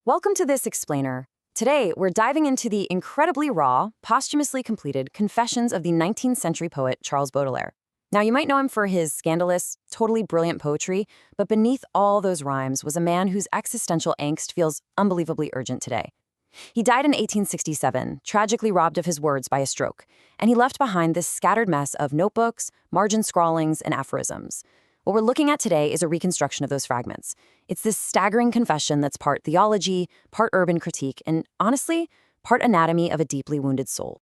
Welcome to this explainer. Today, we're diving into the incredibly raw, posthumously completed Confessions of the 19th century poet Charles Baudelaire. Now, you might know him for his scandalous, totally brilliant poetry, but beneath all those rhymes was a man whose existential angst feels unbelievably urgent today. He died in 1867, tragically robbed of his words by a stroke, and he left behind this scattered mess of notebooks, margin scrawlings, and aphorisms. What we're looking at today is a reconstruction of those fragments. It's this staggering confession that's part theology, part urban critique, and honestly, part anatomy of a deeply wounded soul.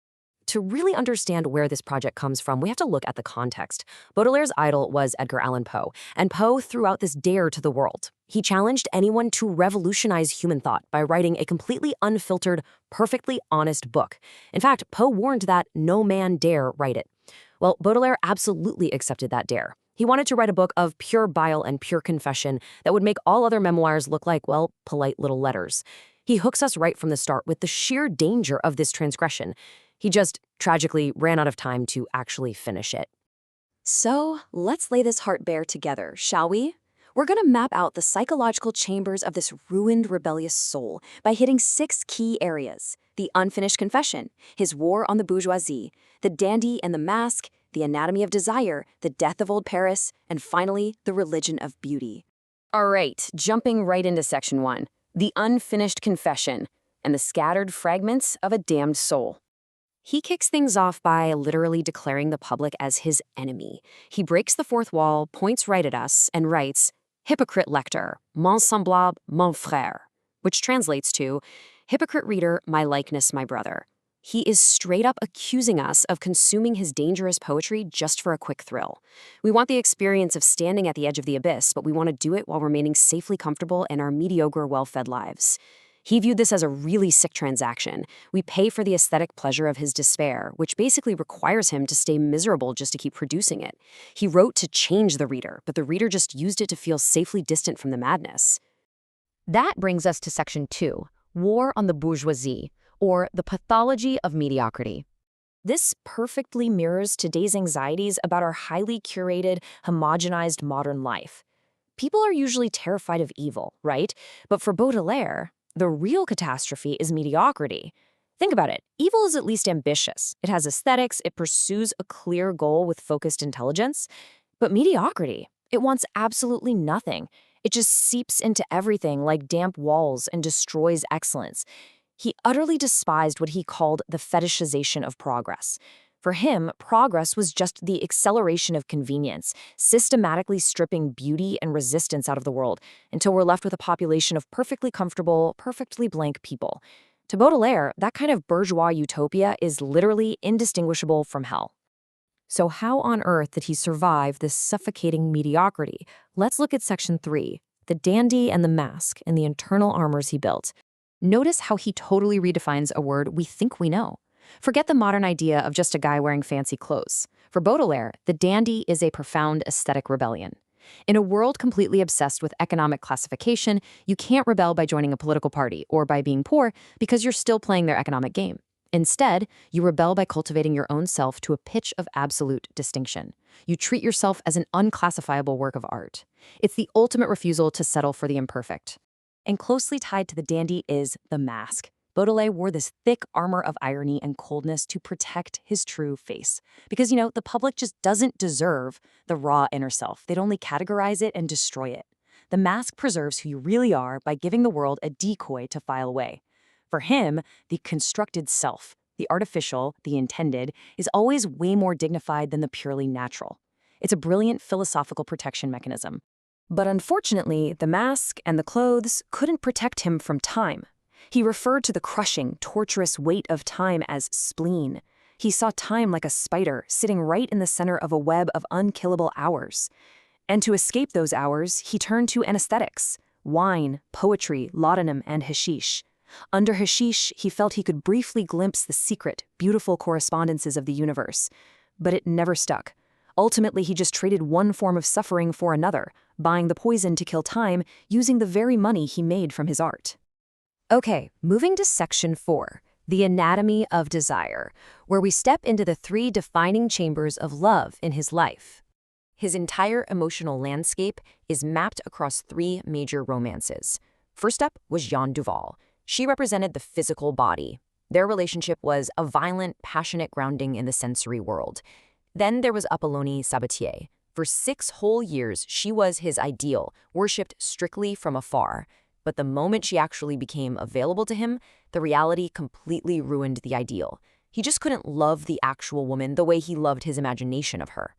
To really understand where this project comes from, we have to look at the context. Baudelaire's idol was Edgar Allan Poe, and Poe threw out this dare to the world. He challenged anyone to revolutionize human thought by writing a completely unfiltered, perfectly honest book. In fact, Poe warned that no man dare write it. Well, Baudelaire absolutely accepted that dare. He wanted to write a book of pure bile and pure confession that would make all other memoirs look like, well, polite little letters. He hooks us right from the start with the sheer danger of this transgression. He just tragically ran out of time to actually finish it. So, let's lay this heart bare together, shall we? We're going to map out the psychological chambers of this ruined, rebellious soul by hitting 6 key areas: the unfinished confession, his war on the bourgeoisie, the dandy and the mask, the anatomy of desire, the death of old Paris, and finally, the religion of beauty. All right, jumping right into section 1, the unfinished confession and the scattered fragments of a damned soul. He kicks things off by literally declaring the public as his enemy. He breaks the fourth wall, points right at us, and writes, "Hypocrite lector, mon semblable, mon frère," which translates to, "Hypocrite reader, my likeness, my brother." He is straight up accusing us of consuming his dangerous poetry just for a quick thrill. We want the experience of standing at the edge of the abyss, but we want to do it while remaining safely comfortable in our mediocre, well-fed lives. He viewed this as a really sick transaction. We pay for the aesthetic pleasure of his despair, which basically requires him to stay miserable just to keep producing it. He wrote to change the reader, but the reader just used it to feel safely distant from the madness. That brings us to section 2, War on the Bourgeoisie, or the pathology of mediocrity. This perfectly mirrors today's anxieties about our highly curated, homogenized modern life. People are usually terrified of evil, right? But for Baudelaire, the real catastrophe is mediocrity. Think about it. Evil is at least ambitious. It has aesthetics, it pursues a clear goal with focused intelligence. But mediocrity, it wants absolutely nothing. It just seeps into everything like damp walls and destroys excellence. He utterly despised what he called the fetishization of progress. For him, progress was just the acceleration of convenience, systematically stripping beauty and resistance out of the world until we're left with a population of perfectly comfortable, perfectly blank people. To Baudelaire, that kind of bourgeois utopia is literally indistinguishable from hell. So how on earth did he survive this suffocating mediocrity? Let's look at section 3, the dandy and the mask and the internal armors he built. Notice how he totally redefines a word we think we know. Forget the modern idea of just a guy wearing fancy clothes. For Baudelaire, the dandy is a profound aesthetic rebellion. In a world completely obsessed with economic classification, you can't rebel by joining a political party or by being poor because you're still playing their economic game. Instead, you rebel by cultivating your own self to a pitch of absolute distinction. You treat yourself as an unclassifiable work of art. It's the ultimate refusal to settle for the imperfect. And closely tied to the dandy is the mask. Baudelaire wore this thick armor of irony and coldness to protect his true face. Because, the public just doesn't deserve the raw inner self. They'd only categorize it and destroy it. The mask preserves who you really are by giving the world a decoy to file away. For him, the constructed self, the artificial, the intended, is always way more dignified than the purely natural. It's a brilliant philosophical protection mechanism. But unfortunately, the mask and the clothes couldn't protect him from time. He referred to the crushing, torturous weight of time as spleen. He saw time like a spider sitting right in the center of a web of unkillable hours. And to escape those hours, he turned to anesthetics: wine, poetry, laudanum, and hashish. Under hashish, he felt he could briefly glimpse the secret, beautiful correspondences of the universe. But it never stuck. Ultimately, he just traded one form of suffering for another, buying the poison to kill time, using the very money he made from his art. Okay, moving to section 4, the anatomy of desire, where we step into the 3 defining chambers of love in his life. His entire emotional landscape is mapped across 3 major romances: First up was Jeanne Duval. She represented the physical body. Their relationship was a violent, passionate grounding in the sensory world. Then there was Apollonie Sabatier. For 6 whole years, she was his ideal, worshipped strictly from afar. But the moment she actually became available to him, the reality completely ruined the ideal. He just couldn't love the actual woman the way he loved his imagination of her.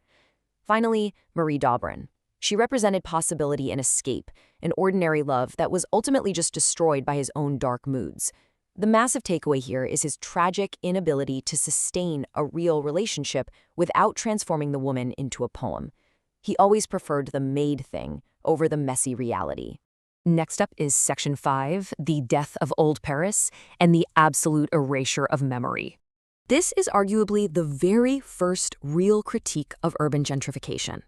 Finally, Marie Dobrin. She represented possibility and escape, an ordinary love that was ultimately just destroyed by his own dark moods. The massive takeaway here is his tragic inability to sustain a real relationship without transforming the woman into a poem. He always preferred the made thing over the messy reality. Next up is Section 5, the death of Old Paris and the absolute erasure of memory. This is arguably the very first real critique of urban gentrification.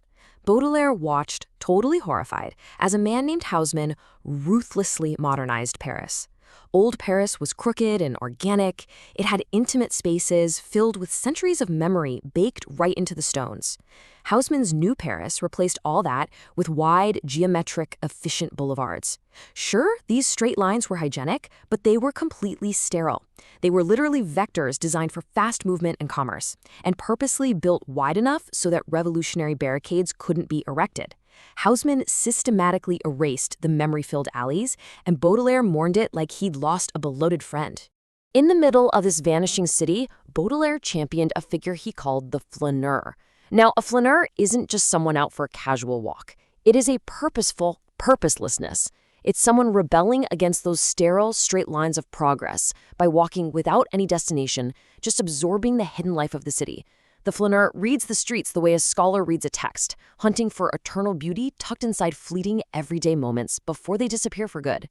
Baudelaire watched, totally horrified, as a man named Haussmann ruthlessly modernized Paris. Old Paris was crooked and organic. It had intimate spaces filled with centuries of memory baked right into the stones. Haussmann's new Paris replaced all that with wide, geometric, efficient boulevards. Sure, these straight lines were hygienic, but they were completely sterile. They were literally vectors designed for fast movement and commerce, and purposely built wide enough so that revolutionary barricades couldn't be erected. Haussmann systematically erased the memory-filled alleys, and Baudelaire mourned it like he'd lost a beloved friend. In the middle of this vanishing city, Baudelaire championed a figure he called the flaneur. Now, a flaneur isn't just someone out for a casual walk. It is a purposeful purposelessness. It's someone rebelling against those sterile, straight lines of progress by walking without any destination, just absorbing the hidden life of the city. The flaneur reads the streets the way a scholar reads a text, hunting for eternal beauty tucked inside fleeting, everyday moments before they disappear for good.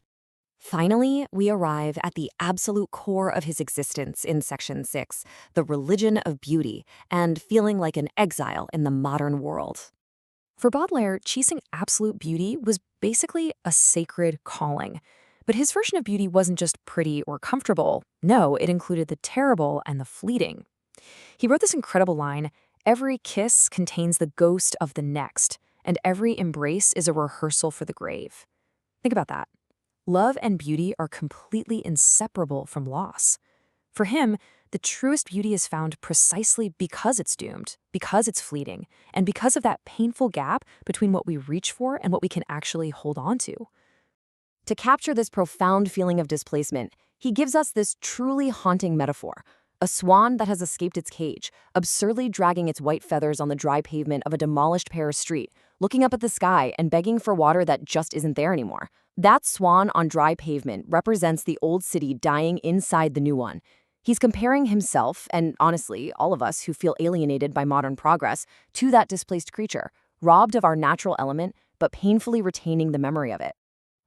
Finally, we arrive at the absolute core of his existence in Section 6, the religion of beauty, and feeling like an exile in the modern world. For Baudelaire, chasing absolute beauty was basically a sacred calling. But his version of beauty wasn't just pretty or comfortable. No, it included the terrible and the fleeting. He wrote this incredible line, "Every kiss contains the ghost of the next, and every embrace is a rehearsal for the grave." Think about that. Love and beauty are completely inseparable from loss. For him, the truest beauty is found precisely because it's doomed, because it's fleeting, and because of that painful gap between what we reach for and what we can actually hold on to. To capture this profound feeling of displacement, he gives us this truly haunting metaphor. A swan that has escaped its cage, absurdly dragging its white feathers on the dry pavement of a demolished Paris street, looking up at the sky and begging for water that just isn't there anymore. That swan on dry pavement represents the old city dying inside the new one. He's comparing himself, and honestly, all of us who feel alienated by modern progress, to that displaced creature, robbed of our natural element, but painfully retaining the memory of it.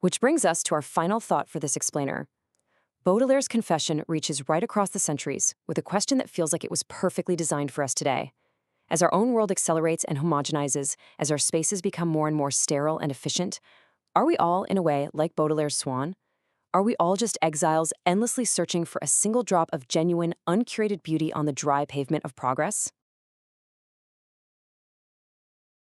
Which brings us to our final thought for this explainer. Baudelaire's confession reaches right across the centuries with a question that feels like it was perfectly designed for us today. As our own world accelerates and homogenizes, as our spaces become more and more sterile and efficient, are we all, in a way, like Baudelaire's swan? Are we all just exiles endlessly searching for a single drop of genuine, uncurated beauty on the dry pavement of progress?